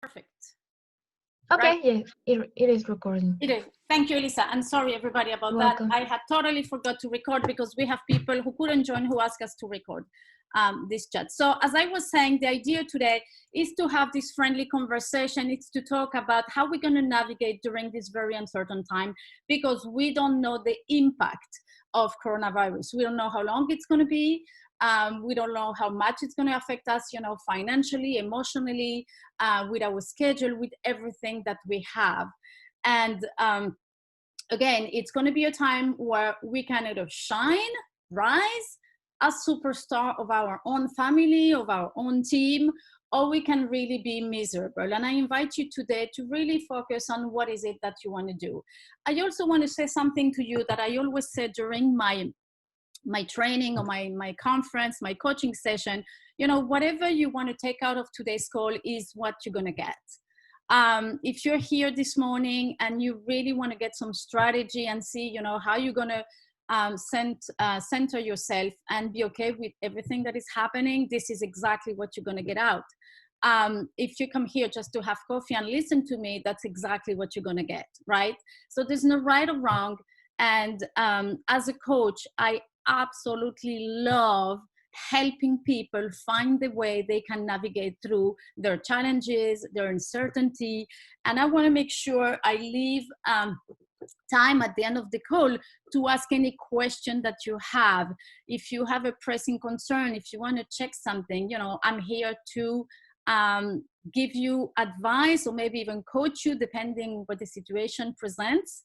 Perfect. Okay, Right? yeah, it is recording. It is. Thank you, Elisa. And sorry, everybody, about You're that. welcome. I had totally forgot to record because we have people who couldn't join who asked us to record this chat. So as I was saying, the idea today is to have this friendly conversation. It's to talk about how we're going to navigate during this very uncertain time, because we don't know the impact of coronavirus. We don't know how long it's going to be. We don't know how much it's going to affect us, you know, financially, emotionally, with our schedule, with everything that we have. And again, it's going to be a time where we can either shine, rise, a superstar of our own family, of our own team, or we can really be miserable. And I invite you today to really focus on what is it that you want to do. I also want to say something to you that I always say during my training or my conference, my coaching session. You know, whatever you want to take out of today's call is what you're going to get. If you're here this morning and you really want to get some strategy and see, you know, how you're going to center yourself and be okay with everything that is happening, this is exactly what you're going to get out. If you come here just to have coffee and listen to me, that's exactly what you're going to get, right? So there's no right or wrong. And as a coach, I absolutely love helping people find the way they can navigate through their challenges, their uncertainty. And I want to make sure I leave time at the end of the call to ask any question that you have. If you have a pressing concern, if you want to check something, you know, I'm here to give you advice or maybe even coach you depending what the situation presents.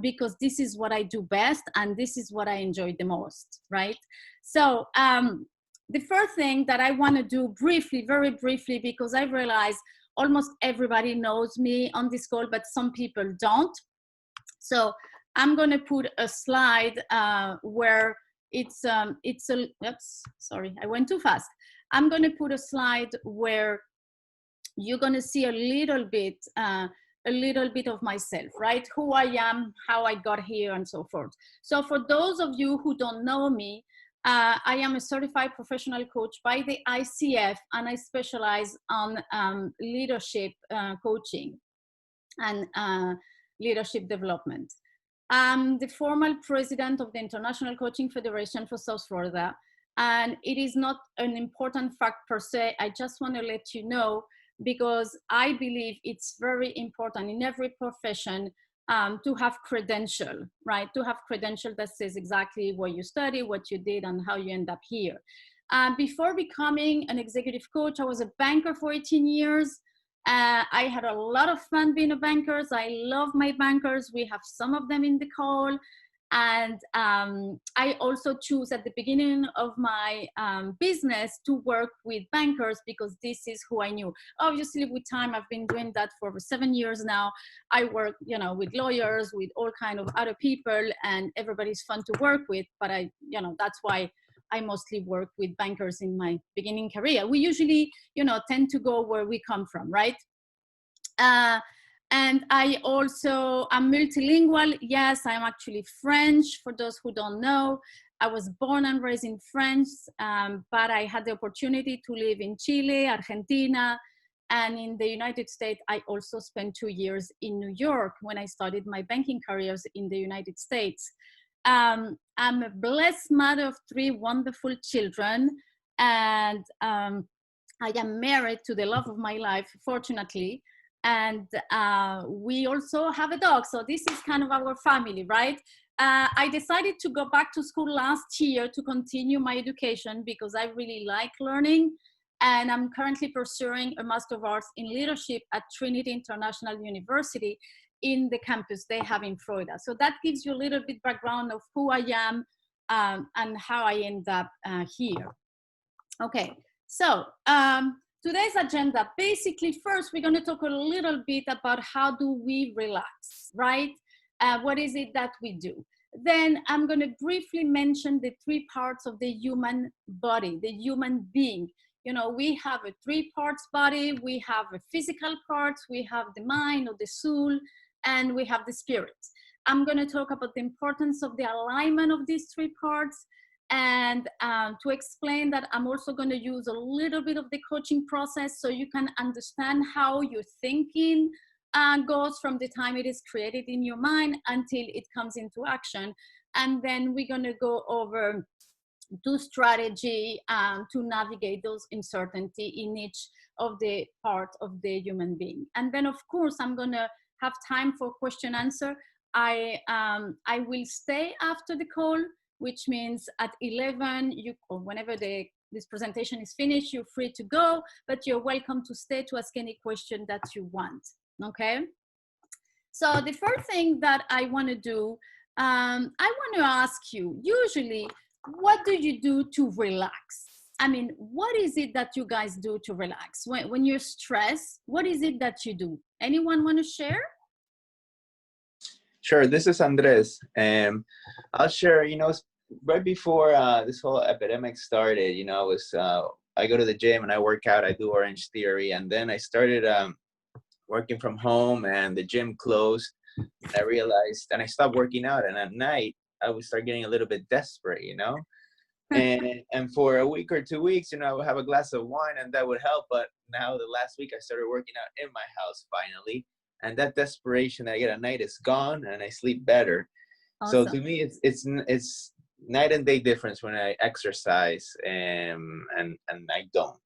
Because this is what I do best and this is what I enjoy the most, right? So the first thing that I want to do briefly, very briefly, because I realize almost everybody knows me on this call, but some people don't. So I'm going to put a slide where it's a, oops, sorry, I went too fast. I'm going to put a slide where you're going to see a little bit of myself, right? Who I am, how I got here, and so forth. So for those of you who don't know me, I am a certified professional coach by the ICF, and I specialize on leadership coaching and leadership development. I'm the former president of the International Coaching Federation for South Florida, and it is not an important fact per se. I just want to let you know, because I believe it's very important in every profession to have credential, right? To have credential that says exactly what you study, what you did, and how you end up here. Before becoming an executive coach, I was a banker for 18 years. I had a lot of fun being a banker. I love my bankers. We have some of them in the call. And I also choose at the beginning of my business to work with bankers because this is who I knew. Obviously, with time, I've been doing that for over 7 years now. I work, you know, with lawyers, with all kind of other people, and everybody's fun to work with. But that's why I mostly work with bankers in my beginning career. We usually, tend to go where we come from, right? And I also am multilingual. Yes, I'm actually French. For those who don't know, I was born and raised in France, but I had the opportunity to live in Chile, Argentina, and in the United States. I also spent 2 years in New York when I started my banking careers in the United States. I'm a blessed mother of 3 wonderful children, and I am married to the love of my life, fortunately. And we also have a dog. So this is kind of our family, right? I decided to go back to school last year to continue my education because I really like learning. And I'm currently pursuing a Master of Arts in Leadership at Trinity International University in the campus they have in Florida. So that gives you a little bit background of who I am and how I end up here. Okay, so today's agenda, basically, first, we're going to talk a little bit about how do we relax, right? What is it that we do? Then I'm going to briefly mention the 3 parts of the human body, the human being. We have a 3 parts body, we have a physical parts, we have the mind or the soul, and we have the spirit. I'm going to talk about the importance of the alignment of these 3 parts. and to explain that I'm also going to use a little bit of the coaching process so you can understand how your thinking goes from the time it is created in your mind until it comes into action. And then we're going to go over to strategy to navigate those uncertainty in each of the part of the human being. And then of course I'm going to have time for question answer. I will stay after the call, which means at 11 or whenever this presentation is finished, you're free to go, but you're welcome to stay to ask any question that you want. Okay, so the first thing that I want to do, I want to ask you, usually what do you do to relax? I mean, what is it that you guys do to relax? When you're stressed, what is it that you do? Anyone want to share? Sure, this is Andres. I'll share, right before this whole epidemic started, I go to the gym and I work out, I do Orange Theory, and then I started working from home and the gym closed. And I realized, and I stopped working out, and at night, I would start getting a little bit desperate, and for a week or 2 weeks, I would have a glass of wine and that would help. But now the last week I started working out in my house finally. And that desperation that I get at night is gone and I sleep better. Awesome. So to me, it's night and day difference when I exercise and I don't,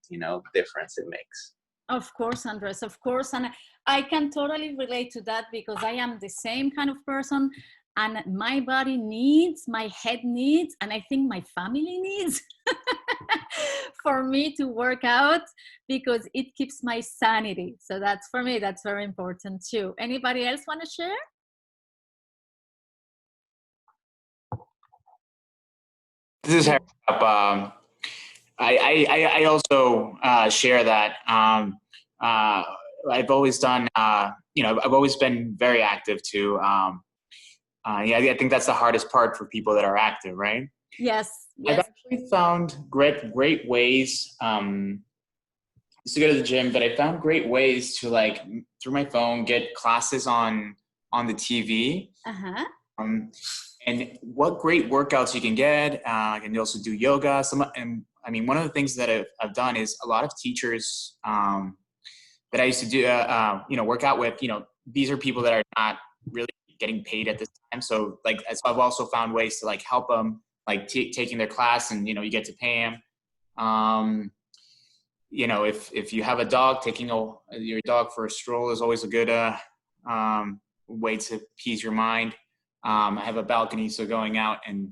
difference it makes. Of course, Andres, of course. And I can totally relate to that because I am the same kind of person. And my body needs, my head needs, and I think my family needs for me to work out because it keeps my sanity. So that's, for me, that's very important too. Anybody else want to share? This is Harry. I also share that. I've always done, I've always been very active too. I think that's the hardest part for people that are active, right? Yes. I've actually found great ways to go to the gym, but I found great ways to, like, through my phone, get classes on the TV. Uh-huh. And what great workouts you can get. And you also do yoga. One of the things that I've done is a lot of teachers that I used to do, work out with, these are people that are not really getting paid at this time. So I've also found ways to help them, taking their class, and, you get to pay them. If you have a dog, taking your dog for a stroll is always a good way to ease your mind. I have a balcony, so going out and,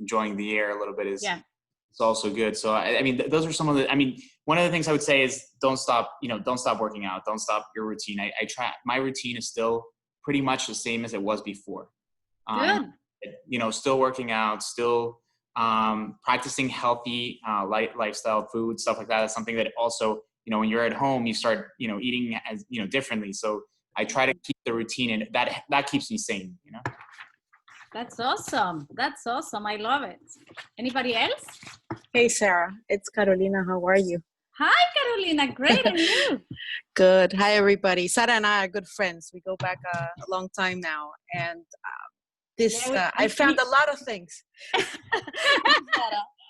enjoying the air a little bit is it's also good. So, those are some of the, one of the things I would say is don't stop working out. Don't stop your routine. I try, my routine is still pretty much the same as it was before. Good. Still working out, still practicing healthy lifestyle, food, stuff like that. That's something that also, when you're at home, you start, eating as, differently. So I try to keep the routine, and that keeps me sane, That's awesome. That's awesome. I love it. Anybody else? Hey, Sarah. It's Carolina. How are you? Hi, Carolina. Great. And you? Good. Hi, everybody. Sarah and I are good friends. We go back a long time now. And I found a lot of things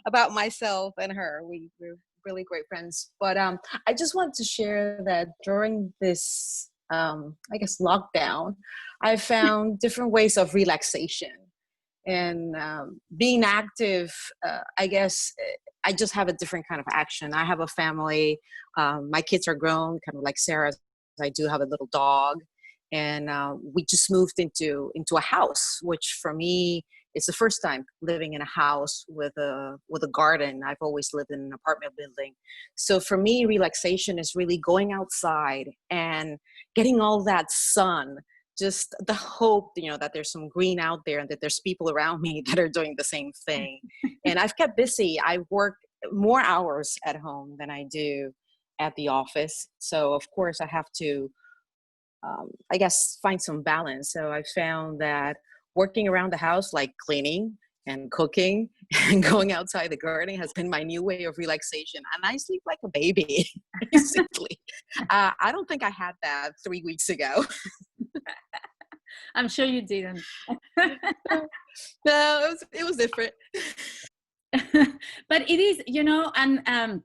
about myself and her. We're really great friends. But I just wanted to share that during this, lockdown, I found different ways of relaxation. And being active, I just have a different kind of action. I have a family. My kids are grown, kind of like Sarah. I do have a little dog. And we just moved into a house, which for me, it's the first time living in a house with a garden. I've always lived in an apartment building. So for me, relaxation is really going outside and getting all that sun, just the hope, that there's some green out there and that there's people around me that are doing the same thing. And I've kept busy. I work more hours at home than I do at the office. So of course I have to, find some balance. So I found that working around the house, like cleaning and cooking and going outside the garden, has been my new way of relaxation. And I sleep like a baby, basically. I don't think I had that 3 weeks ago. I'm sure you didn't. No, it was different. But it is, you know, and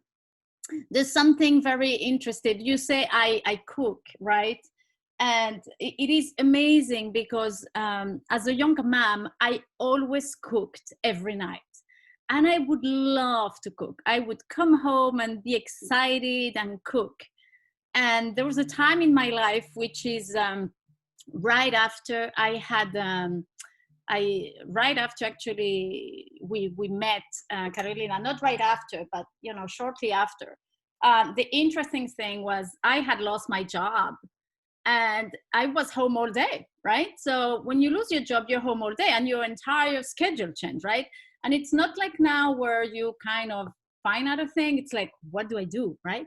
there's something very interesting. You say I cook, right? And it is amazing because as a young mom, I always cooked every night. And I would love to cook. I would come home and be excited and cook. And there was a time in my life, which is right after I had, right after actually we met, Carolina, not right after, but, you know, shortly after. The interesting thing was I had lost my job and I was home all day, right? So when you lose your job, you're home all day and your entire schedule changed, right? And it's not like now where you kind of find out a thing. It's like, what do I do, right?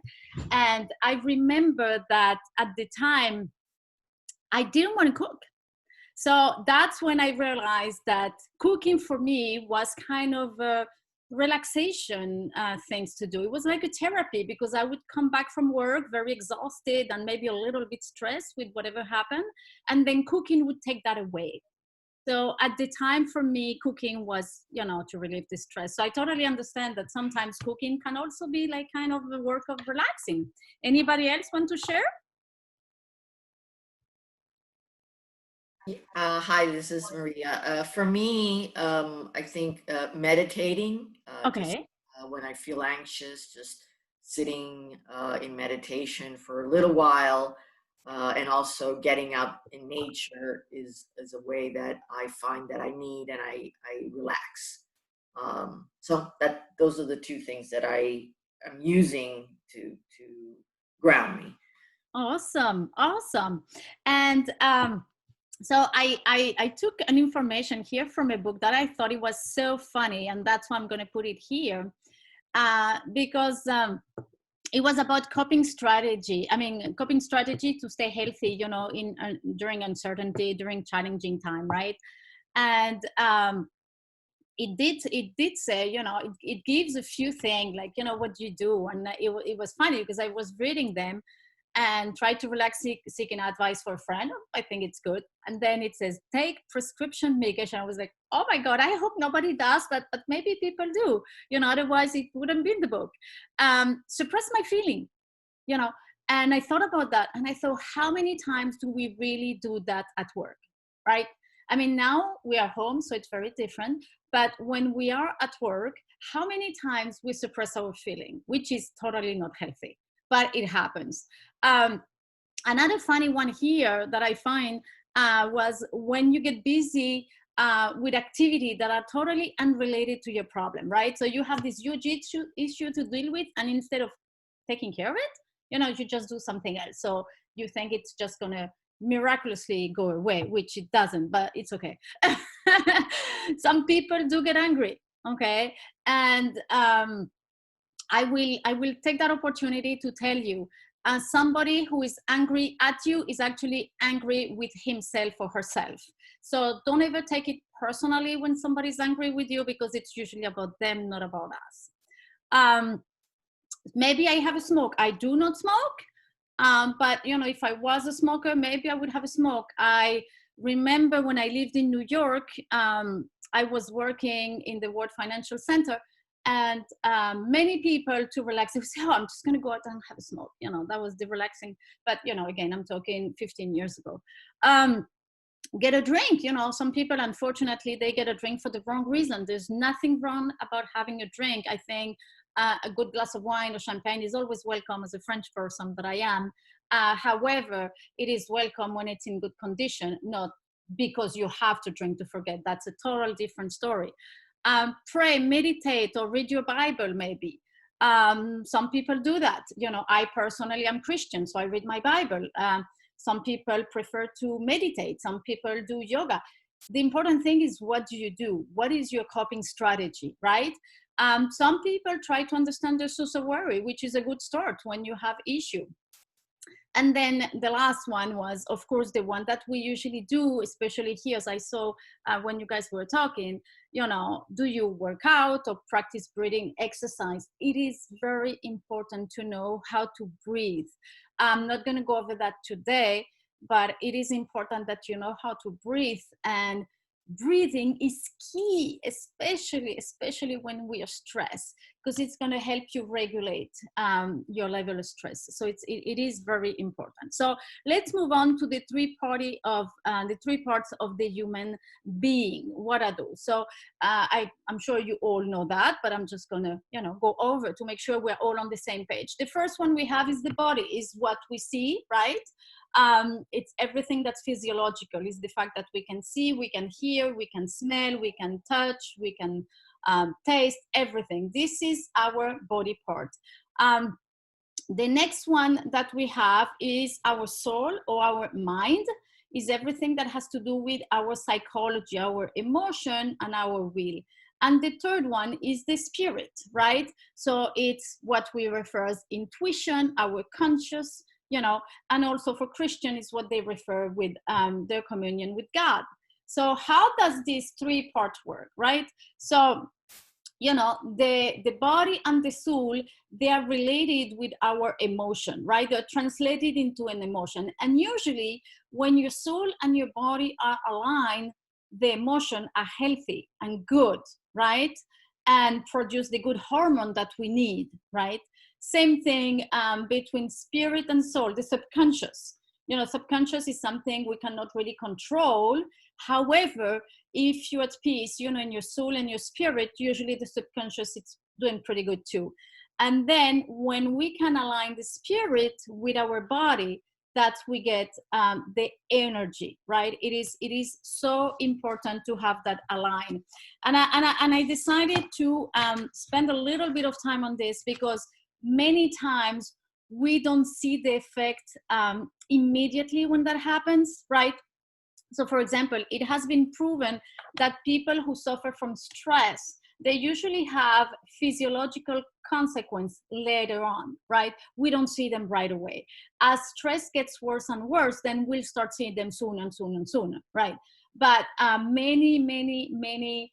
And I remember that at the time, I didn't want to cook. So that's when I realized that cooking for me was kind of a relaxation things to do. It was like a therapy because I would come back from work very exhausted and maybe a little bit stressed with whatever happened. And then cooking would take that away. So at the time for me, cooking was, you know, to relieve the stress. So I totally understand that sometimes cooking can also be like kind of a work of relaxing. Anybody else want to share? Hi, this is Maria. For me, I think meditating, just Okay. when I feel anxious, just sitting in meditation for a little while, and also getting out in nature is a way that I find that I need and I relax. So those are the two things that I am using to ground me. Awesome. Awesome. And so I took an information here from a book that I thought it was so funny, and that's why I'm going to put it here, because it was about coping strategy. I mean, coping strategy to stay healthy, you know, in during uncertainty, during challenging time, right? And it did say, you know, it gives a few things like, you know, what do you do? And it was funny because I was reading them and try to relax, seeking advice for a friend. I think it's good. And then it says, take prescription medication. I was like, oh my God, I hope nobody does, but maybe people do, you know, otherwise it wouldn't be in the book. Suppress my feeling, you know, and I thought about that. And I thought, how many times do we really do that at work, right? I mean, now we are home, so it's very different. But when we are at work, how many times we suppress our feeling, which is totally not healthy, but it happens. Another funny one here that I find was when you get busy with activity that are totally unrelated to your problem, right? So you have this huge issue to deal with, and instead of taking care of it, you know, you just do something else. So you think it's just gonna miraculously go away, which it doesn't, but it's okay. Some people do get angry, okay? And I will take that opportunity to tell you, somebody who is angry at you is actually angry with himself or herself. So don't ever take it personally when somebody's angry with you, because it's usually about them, not about us. Maybe I have a smoke. I do not smoke, but you know, if I was a smoker, maybe I would have a smoke. I remember when I lived in New York, I was working in the World Financial Center, and many people, to relax, they would say, oh, I'm just going to go out and have a smoke. You know, that was the relaxing. But, you know, again, I'm talking 15 years ago. Get a drink. You know, some people, unfortunately, they get a drink for the wrong reason. There's nothing wrong about having a drink. I think a good glass of wine or champagne is always welcome as a French person that I am. However, it is welcome when it's in good condition, not because you have to drink to forget. That's a total different story. Pray, meditate, or read your Bible, maybe. Some people do that. You know, I personally am Christian, so I read my Bible. Some people prefer to meditate. Some people do yoga. The important thing is, what do you do? What is your coping strategy, right? Some people try to understand their source of worry, which is a good start when you have issue. And then the last one was, of course, the one that we usually do, especially here, as I saw when you guys were talking, you know, do you work out or practice breathing exercise? It is very important to know how to breathe. I'm not going to go over that today, but it is important that you know how to breathe. And breathing is key, especially when we are stressed, because it's going to help you regulate your level of stress. So it is very important. So let's move on to the three parts of the human being. What are those? So I'm sure you all know that, but I'm just going to go over to make sure we're all on the same page. The first one we have is the body, is what we see, right? It's everything that's physiological. Is the fact that we can see, we can hear, we can smell, we can touch, we can taste, everything. This is our body part. The next one that we have is our soul, or our mind, is everything that has to do with our psychology, our emotion, and our will. And the third one is the spirit, right? So it's what we refer as intuition, our conscious, and also for Christian is what they refer with their communion with God. So how does these three parts work, right? So, the body and the soul, they are related with our emotion, right? They're translated into an emotion. And usually when your soul and your body are aligned, the emotion are healthy and good, right? And produce the good hormone that we need, right? Same thing between spirit and soul, the subconscious. Subconscious is something we cannot really control. However, if you're at peace, in your soul and your spirit, usually the subconscious is doing pretty good too. And then when we can align the spirit with our body, that we get the energy, right? It is so important to have that aligned. And I decided to spend a little bit of time on this because many times we don't see the effect immediately when that happens, right? So for example, it has been proven that people who suffer from stress, they usually have physiological consequence later on, right? We don't see them right away. As stress gets worse and worse, then we'll start seeing them sooner and sooner and sooner, right? But many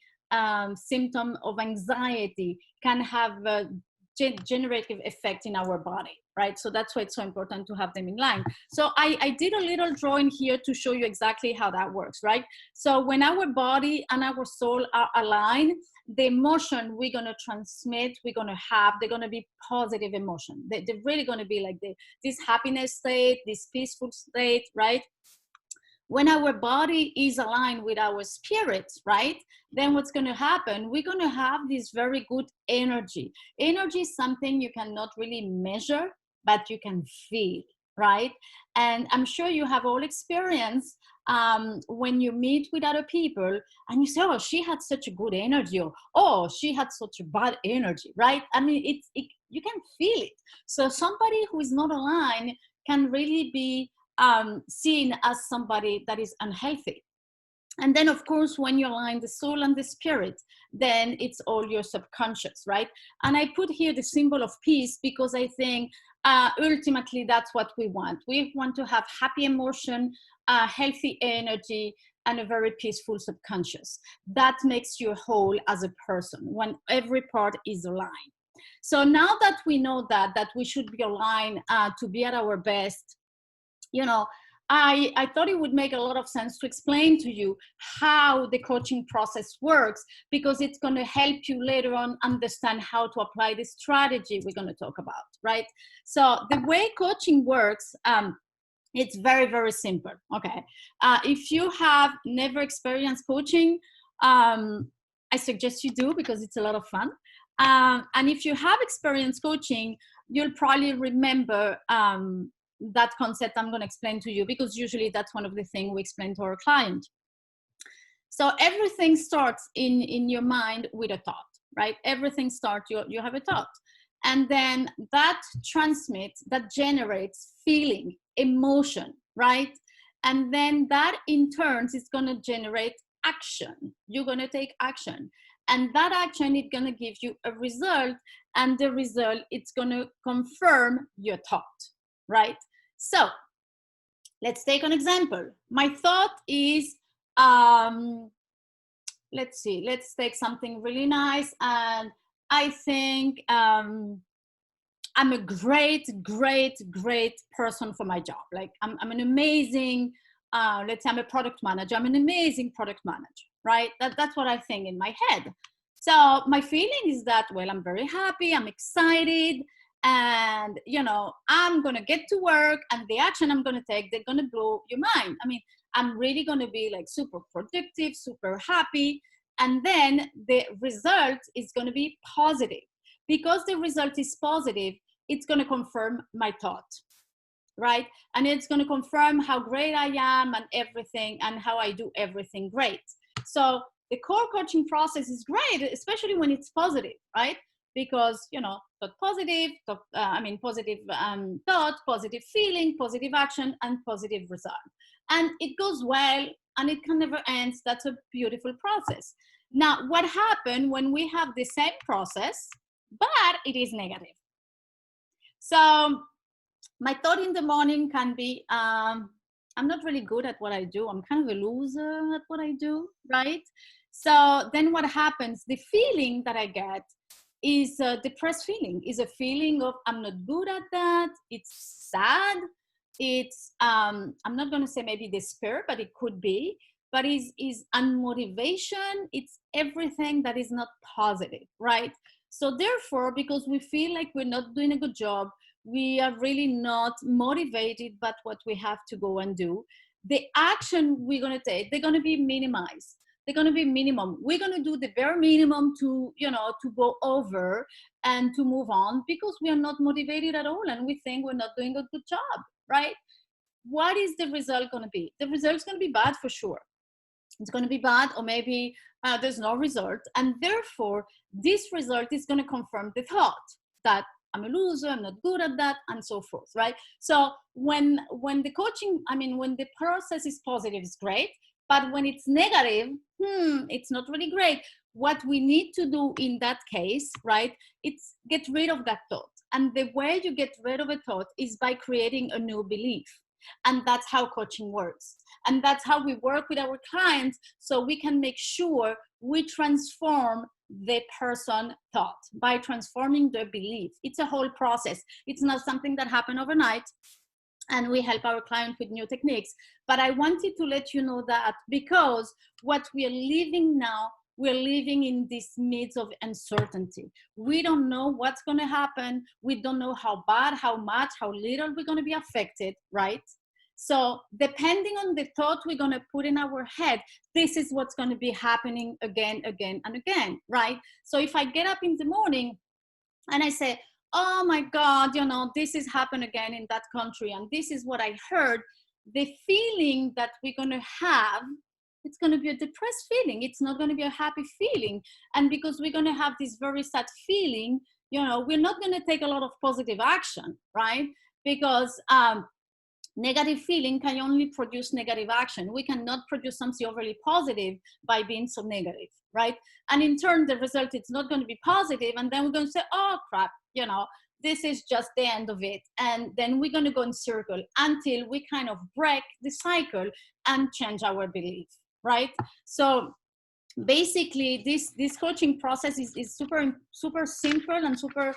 symptoms of anxiety can have a generative effect in our body, right? So that's why it's so important to have them in line. So I did a little drawing here to show you exactly how that works, right? So when our body and our soul are aligned, the emotion we're going to transmit, we're going to have, they're going to be positive emotion. They're really going to be like this happiness state, this peaceful state, right? When our body is aligned with our spirit, right, then what's going to happen, we're going to have this very good energy. Energy is something you cannot really measure, but you can feel, right? And I'm sure you have all experienced when you meet with other people and you say, oh, she had such a good energy, or oh, she had such a bad energy, right? I mean, you can feel it. So somebody who is not aligned can really be seen as somebody that is unhealthy. And then of course, when you align the soul and the spirit, then it's all your subconscious, right? And I put here the symbol of peace because I think ultimately that's what we want. We want to have happy emotion, healthy energy, and a very peaceful subconscious. That makes you whole as a person when every part is aligned. So now that we know that we should be aligned to be at our best, I thought it would make a lot of sense to explain to you how the coaching process works, because it's going to help you later on understand how to apply the strategy we're going to talk about, right? So the way coaching works, it's very, very simple, okay? If you have never experienced coaching, I suggest you do because it's a lot of fun. And if you have experienced coaching, you'll probably remember that concept I'm going to explain to you, because usually that's one of the things we explain to our client. So everything starts in your mind with a thought, right? Everything starts, you have a thought. And then that transmits, that generates feeling, emotion, right? And then that in turn is going to generate action. You're going to take action. And that action is going to give you a result. And the result, it's going to confirm your thought. Right? So let's take an example. My thought is, let's take something really nice. And I think I'm a great person for my job. Like I'm an amazing, let's say I'm a product manager. I'm an amazing product manager, right? That's what I think in my head. So my feeling is that, well, I'm very happy, I'm excited, and, you know, I'm going to get to work, and the action I'm going to take, they're going to blow your mind. I mean, I'm really going to be like super productive, super happy. And then the result is going to be positive. Because the result is positive, it's going to confirm my thought, right? And it's going to confirm how great I am and everything, and how I do everything great. So the core coaching process is great, especially when it's positive, right? Because, you know, positive thought, positive feeling, positive action, and positive result. And it goes well, and it can never end. That's a beautiful process. Now, what happens when we have the same process, but it is negative? So my thought in the morning can be, I'm not really good at what I do. I'm kind of a loser at what I do, right? So then what happens, the feeling that I get is a depressed feeling, is a feeling of I'm not good at that. It's sad. It's, I'm not going to say maybe despair, but it could be, but is unmotivation. It's everything that is not positive, right? So therefore, because we feel like we're not doing a good job, we are really not motivated by what we have to go and do, the action we're going to take, they're going to be minimized. They're going to be minimum. We're going to do the bare minimum to, you know, to go over and to move on, because we are not motivated at all, and we think we're not doing a good job, right? What is the result going to be? The result's going to be bad for sure. It's going to be bad, or maybe there's no result. And therefore, this result is going to confirm the thought that I'm a loser, I'm not good at that, and so forth, right? So when the coaching, I mean, when the process is positive, it's great. But when it's negative, it's not really great. What we need to do in that case, right, it's get rid of that thought. And the way you get rid of a thought is by creating a new belief. And that's how coaching works. And that's how we work with our clients, so we can make sure we transform the person thought by transforming their belief. It's a whole process. It's not something that happened overnight. And we help our client with new techniques. But I wanted to let you know that, because what we are living now, we're living in this midst of uncertainty. We don't know what's going to happen. We don't know how bad, how much, how little we're going to be affected, right? So depending on the thought we're going to put in our head, this is what's going to be happening again, and again, right? So if I get up in the morning and I say, oh my God, you know, this has happened again in that country, and this is what I heard, the feeling that we're going to have, it's going to be a depressed feeling. It's not going to be a happy feeling. And because we're going to have this very sad feeling, you know, we're not going to take a lot of positive action, right? Because negative feeling can only produce negative action. We cannot produce something overly positive by being so negative, right? And in turn, the result is not going to be positive, and then we're going to say, oh crap, you know, this is just the end of it. And then we're going to go in circle until we kind of break the cycle and change our belief, right? So basically, this coaching process is super simple and super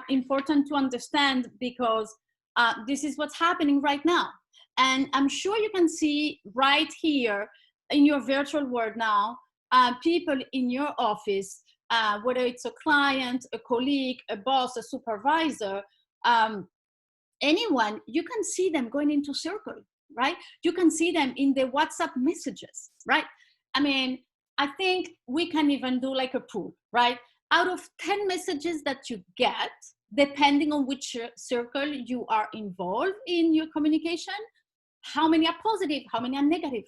important to understand, because this is what's happening right now. And I'm sure you can see right here in your virtual world now, people in your office, whether it's a client, a colleague, a boss, a supervisor, anyone, you can see them going into circle, right? You can see them in the WhatsApp messages, right? I mean, I think we can even do like a pool, right? Out of 10 messages that you get, depending on which circle you are involved in your communication, how many are positive, how many are negative?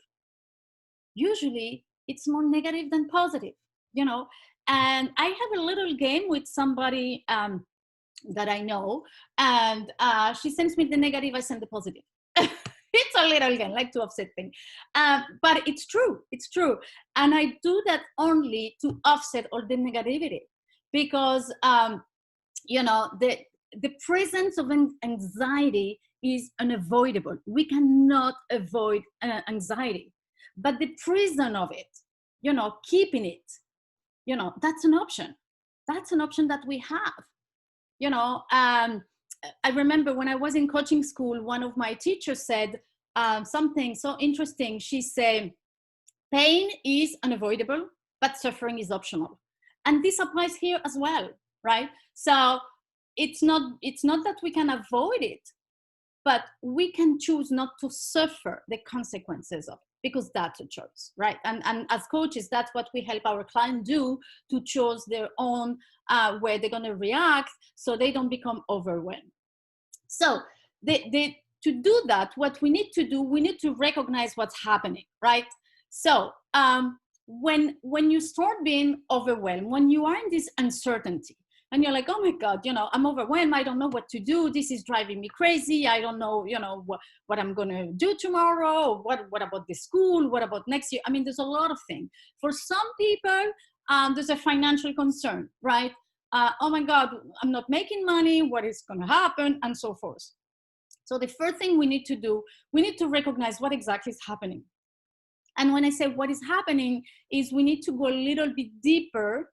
Usually it's more negative than positive, you know? And I have a little game with somebody that I know, and she sends me the negative, I send the positive. It's a little game, like to offset thing. But it's true, it's true. And I do that only to offset all the negativity, because you know, the presence of anxiety is unavoidable. We cannot avoid anxiety, but the prison of it, you know, keeping it, you know, that's an option. That's an option that we have. You know, I remember when I was in coaching school, one of my teachers said something so interesting. She said, Pain is unavoidable, but suffering is optional. And this applies here as well, right? So it's not that we can avoid it, but we can choose not to suffer the consequences of it, because that's a choice, right? And as coaches, that's what we help our clients do, to choose their own way they're going to react, so they don't become overwhelmed. So to do that, what we need to do, we need to recognize what's happening, right? So when you start being overwhelmed, when you are in this uncertainty, and you're like, oh my God, I'm overwhelmed. I don't know what to do. This is driving me crazy. I don't know, what I'm going to do tomorrow. What about the school? What about next year? I mean, there's a lot of things. For some people, there's a financial concern, right? Oh my God, I'm not making money. What is going to happen? And so forth. So the first thing we need to do, we need to recognize what exactly is happening. And when I say what is happening, is we need to go a little bit deeper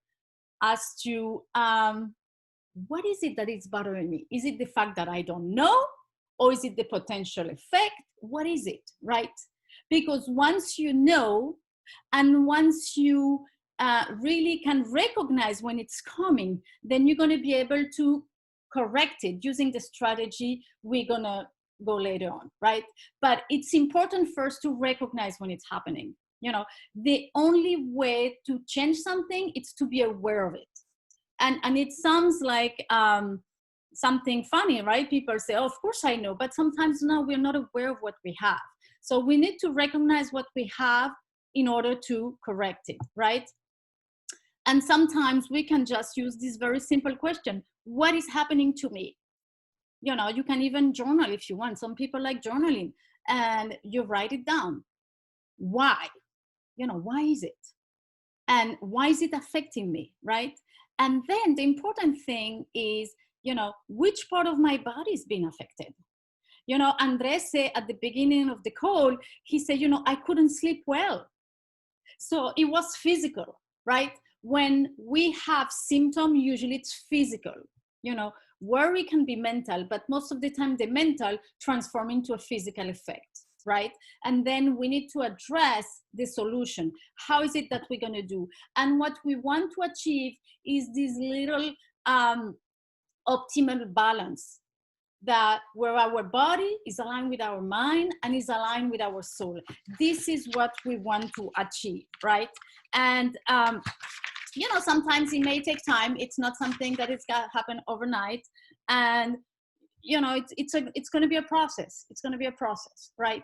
as to what is it that is bothering me? Is it the fact that I don't know? Or is it the potential effect? What is it, right? Because once you know, and once you really can recognize when it's coming, then you're going to be able to correct it using the strategy we're going to go later on, right? But it's important first to recognize when it's happening. The only way to change something is to be aware of it. And it sounds like something funny, right? People say, oh, of course I know, but sometimes no, we're not aware of what we have. So we need to recognize what we have in order to correct it, right? And sometimes we can just use this very simple question: what is happening to me? You can even journal if you want. Some people like journaling, and you write it down. Why? Why is it? And why is it affecting me, right? And then the important thing is, which part of my body is being affected? Andres said at the beginning of the call, he said, I couldn't sleep well. So it was physical, right? When we have symptoms, usually it's physical. Worry can be mental, but most of the time the mental transforms into a physical effect, right? And then we need to address the solution. How is it that we're going to do? And what we want to achieve is this little optimal balance, that where our body is aligned with our mind and is aligned with our soul. This is what we want to achieve, right? And sometimes it may take time. It's not something that is going to happen overnight. And it's going to be a process. It's going to be a process, right?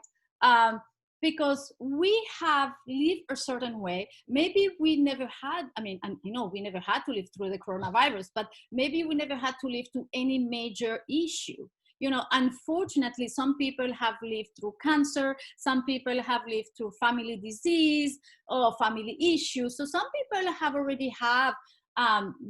Because we have lived a certain way. Maybe we never had, we never had to live through the coronavirus, but maybe we never had to live through any major issue. Unfortunately, some people have lived through cancer. Some people have lived through family disease or family issues. So some people have already have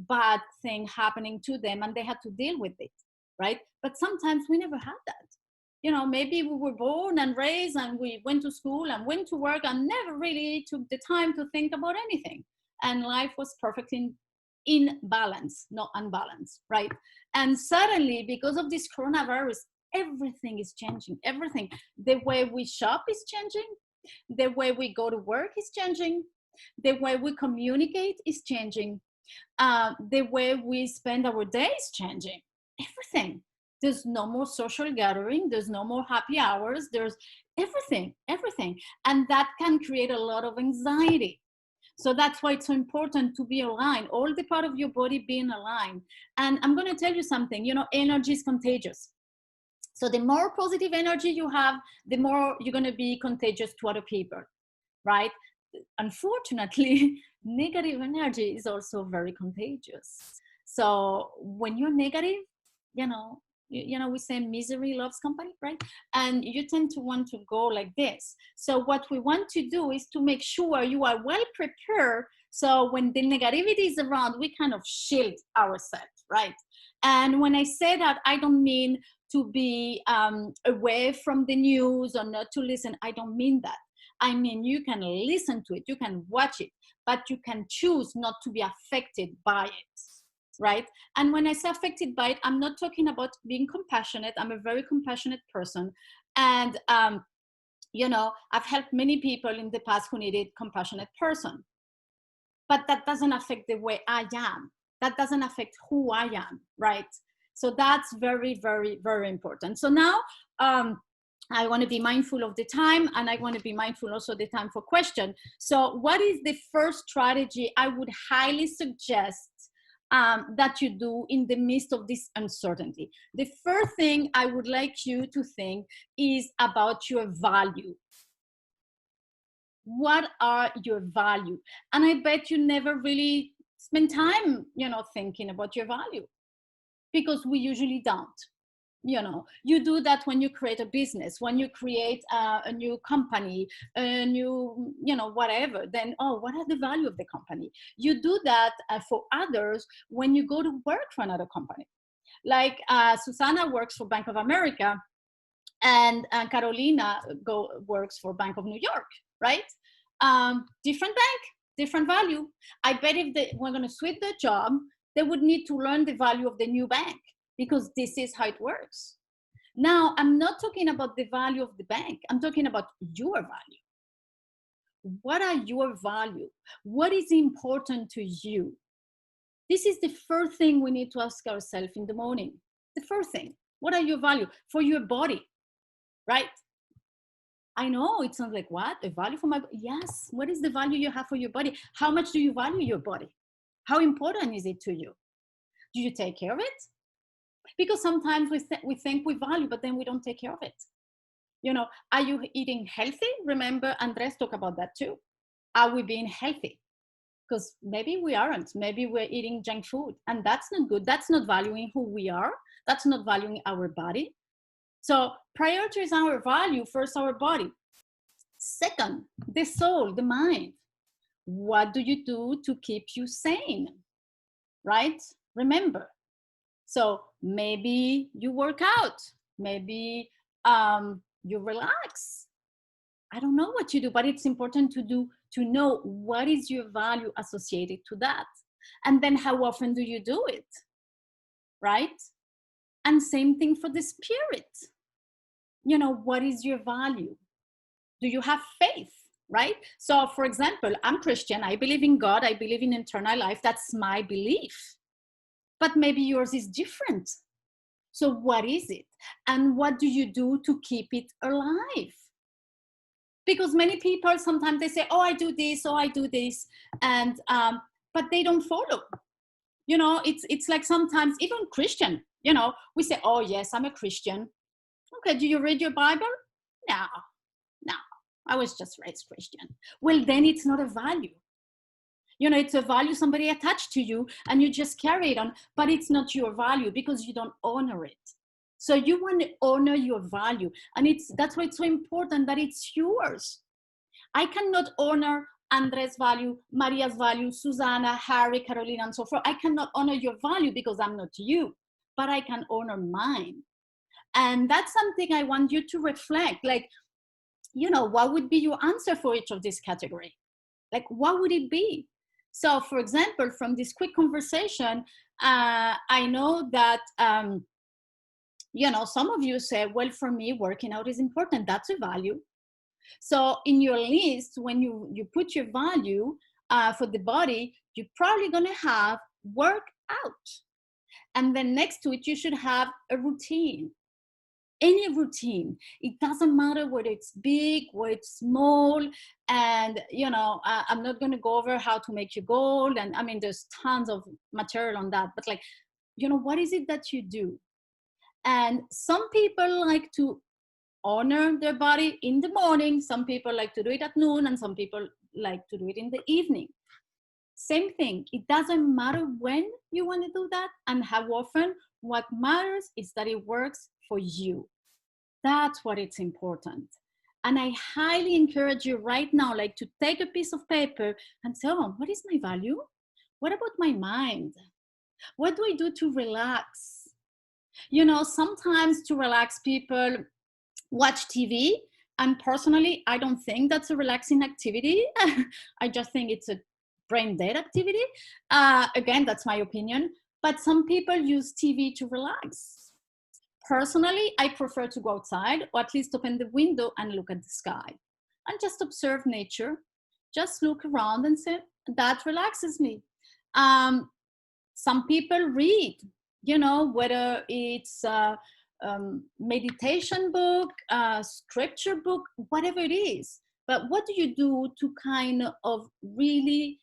bad thing happening to them, and they had to deal with it, right? But sometimes we never had that. Maybe we were born and raised and we went to school and went to work and never really took the time to think about anything. And life was perfectly in balance, not unbalanced, right? And suddenly, because of this coronavirus, everything is changing, everything. The way we shop is changing. The way we go to work is changing. The way we communicate is changing. The way we spend our day is changing. Everything. There's no more social gathering. There's no more happy hours. There's everything. And that can create a lot of anxiety. So that's why it's so important to be aligned, all the part of your body being aligned. And I'm going to tell you something, energy is contagious. So the more positive energy you have, the more you're going to be contagious to other people, right? Unfortunately, negative energy is also very contagious. So when you're negative, we say misery loves company, right? And you tend to want to go like this. So what we want to do is to make sure you are well prepared. So when the negativity is around, we kind of shield ourselves, right? And when I say that, I don't mean to be away from the news or not to listen. I don't mean that. I mean, you can listen to it, you can watch it, but you can choose not to be affected by it. Right? And when I say affected by it, I'm not talking about being compassionate. I'm a very compassionate person. And, You know, I've helped many people in the past who needed compassionate person, but that doesn't affect the way I am. That doesn't affect who I am, right? So that's very, very, very important. So now I want to be mindful of the time, and I want to be mindful also the time for question. So what is the first strategy I would highly suggest that you do in the midst of this uncertainty? The first thing I would like you to think is about your value. What are your value? And I bet you never really spend time, you know, thinking about your value, because we usually don't. You know, you do that when you create a business, when you create a new company, a new, you know, whatever, then, oh, what are the value of the company? You do that for others when you go to work for another company. Like Susana works for Bank of America, and Carolina works for Bank of New York, right? Different bank, different value. I bet if they were going to switch their job, they would need to learn the value of the new bank, because this is how it works. Now, I'm not talking about the value of the bank. I'm talking about your value. What are your value? What is important to you? This is the first thing we need to ask ourselves in the morning. The first thing, what are your value for your body, right? I know it sounds like, what? A value for my body? Yes. What is the value you have for your body? How much do you value your body? How important is it to you? Do you take care of it? Because sometimes we think we value, but then we don't take care of it. You know, are you eating healthy? Remember, Andres talked about that too. Are we being healthy? Because maybe we aren't. Maybe we're eating junk food, and that's not good. That's not valuing who we are. That's not valuing our body. So prioritize our value, first our body. Second, the soul, the mind. What do you do to keep you sane, right? Remember. So maybe you work out, maybe you relax. I don't know what you do, but it's important to know what is your value associated to that. And then how often do you do it, right? And same thing for the spirit. You know, what is your value? Do you have faith, right? So for example, I'm Christian, I believe in God, I believe in eternal life, that's my belief. But maybe yours is different. So what is it? And what do you do to keep it alive? Because many people, sometimes they say, oh, I do this, oh, I do this. And, but they don't follow. You know, it's like sometimes even Christian, you know, we say, oh yes, I'm a Christian. Okay, do you read your Bible? No, I was just raised Christian. Well, then it's not a value. You know, it's a value somebody attached to you and you just carry it on, but it's not your value because you don't honor it. So you want to honor your value. And that's why it's so important that it's yours. I cannot honor Andres' value, Maria's value, Susana, Harry, Carolina, and so forth. I cannot honor your value because I'm not you, but I can honor mine. And that's something I want you to reflect. Like, you know, what would be your answer for each of these categories? Like, what would it be? So, for example, from this quick conversation, I know that, you know, some of you say, well, for me, working out is important. That's a value. So in your list, when you put your value for the body, you're probably going to have work out. And then next to it, you should have a routine. Any routine. It doesn't matter whether it's big, whether it's small. And, you know, I'm not going to go over how to make your goal. And I mean, there's tons of material on that. But like, you know, what is it that you do? And some people like to honor their body in the morning. Some people like to do it at noon. And some people like to do it in the evening. Same thing. It doesn't matter when you want to do that and how often. What matters is that it works for you. That's what it's important. And I highly encourage you right now, like to take a piece of paper and say, oh, what is my value? What about my mind? What do I do to relax? You know, sometimes to relax, people watch TV. And personally, I don't think that's a relaxing activity. I just think it's a brain dead activity. Again, that's my opinion. But some people use TV to relax. Personally, I prefer to go outside, or at least open the window and look at the sky and just observe nature. Just look around and say, that relaxes me. Some people read, you know, whether it's a meditation book, a scripture book, whatever it is. But what do you do to kind of really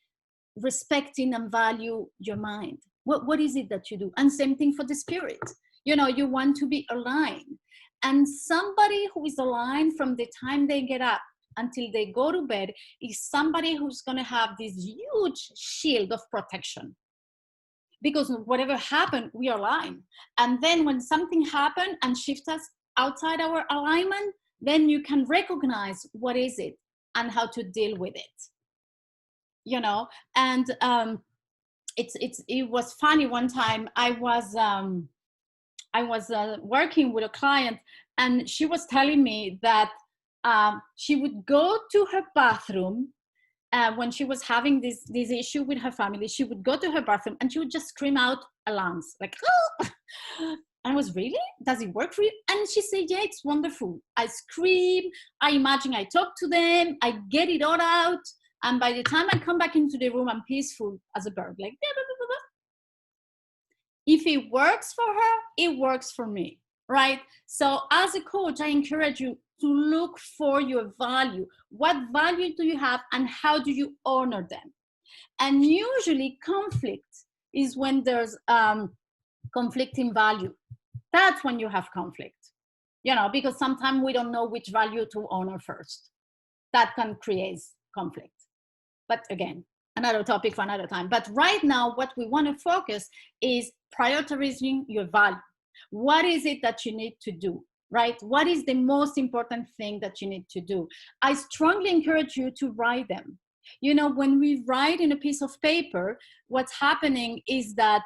respecting and value your mind? What is it that you do? And same thing for the spirit. You know, you want to be aligned. And somebody who is aligned from the time they get up until they go to bed is somebody who's going to have this huge shield of protection. Because whatever happened, we are aligned. And then when something happened and shifts us outside our alignment, then you can recognize what is it and how to deal with it. You know, and it was funny. One time I was working with a client, and she was telling me that she would go to her bathroom when she was having this issue with her family. She would go to her bathroom and she would just scream out alarms like, oh! And I was, really? Does it work for you? And she said, yeah, it's wonderful. I scream, I imagine I talk to them, I get it all out. And by the time I come back into the room, I'm peaceful as a bird, like, blah, blah, blah, blah. If it works for her, it works for me, right? So as a coach, I encourage you to look for your value. What value do you have and how do you honor them? And usually conflict is when there's conflicting value. That's when you have conflict, you know, because sometimes we don't know which value to honor first. That can create conflict. But again, another topic for another time. But right now, what we want to focus is prioritizing your value. What is it that you need to do, right? What is the most important thing that you need to do? I strongly encourage you to write them. You know, when we write in a piece of paper, what's happening is that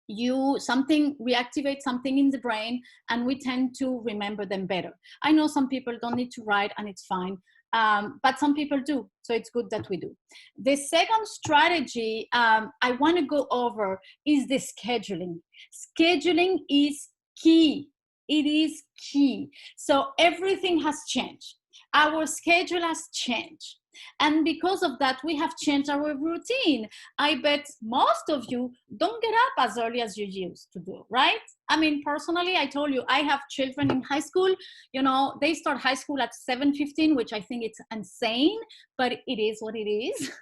we activate something in the brain and we tend to remember them better. I know some people don't need to write and it's fine. But some people do, so it's good that we do. The second strategy I want to go over is the scheduling. Scheduling is key. It is key. So everything has changed. Our schedule has changed. And because of that, we have changed our routine. I bet most of you don't get up as early as you used to do, right? I mean, personally, I told you, I have children in high school. You know, they start high school at 7:15, which I think it's insane, but it is what it is.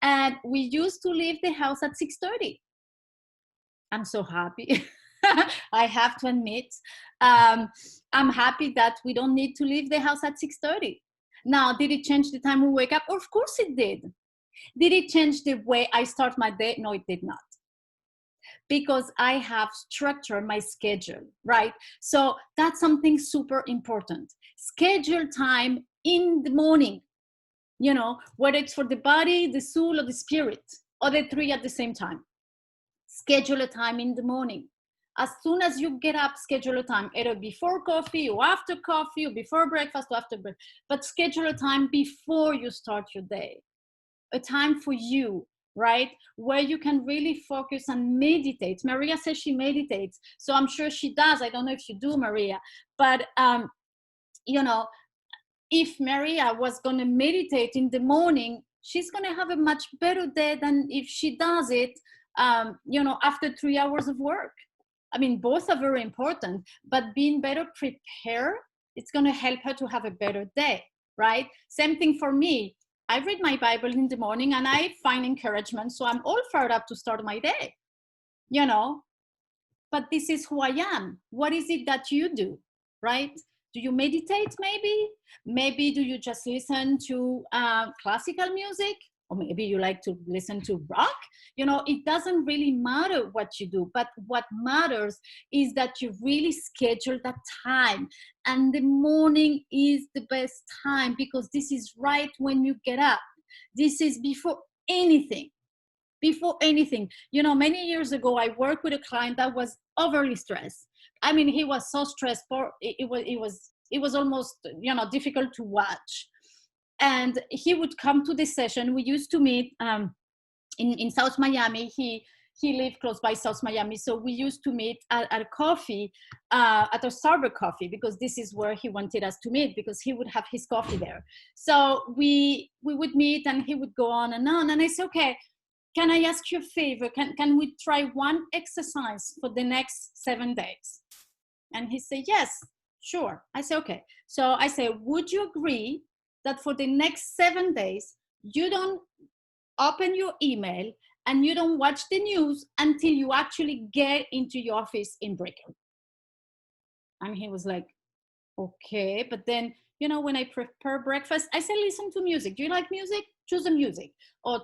And we used to leave the house at 6:30. I'm so happy. I have to admit, I'm happy that we don't need to leave the house at 6:30. Now, did it change the time we wake up? Of course it did. Did it change the way I start my day? No, it did not. Because I have structured my schedule, right? So that's something super important. Schedule time in the morning, you know, whether it's for the body, the soul, or the spirit, or the three at the same time. Schedule a time in the morning. As soon as you get up, schedule a time, either before coffee or after coffee or before breakfast or after breakfast, but schedule a time before you start your day. A time for you, right? Where you can really focus and meditate. Maria says she meditates, so I'm sure she does. I don't know if you do, Maria, but you know, if Maria was going to meditate in the morning, she's going to have a much better day than if she does it, you know, after 3 hours of work. I mean, both are very important, but being better prepared, it's going to help her to have a better day, right? Same thing for me. I read my Bible in the morning and I find encouragement, so I'm all fired up to start my day, you know? But this is who I am. What is it that you do, right? Do you meditate maybe? Maybe do you just listen to classical music? Or maybe you like to listen to rock? You know, it doesn't really matter what you do, but what matters is that you really schedule that time. And the morning is the best time because this is right when you get up. This is before anything. Before anything. You know, many years ago, I worked with a client that was overly stressed. I mean, he was so stressed, it was almost, you know, difficult to watch. And he would come to this session. We used to meet in South Miami. He he lived close by South Miami. So we used to meet at a coffee, at a Starbucks coffee, because this is where he wanted us to meet, because he would have his coffee there. So we would meet and he would go on. And I said, okay, can I ask you a favor? Can we try one exercise for the next 7 days? And he said, yes, sure. I said, okay. So I said, would you agree that for the next 7 days, you don't open your email and you don't watch the news until you actually get into your office in Brickell? And he was like, okay. But then, you know, when I prepare breakfast, I say, listen to music. Do you like music? Choose the music. Or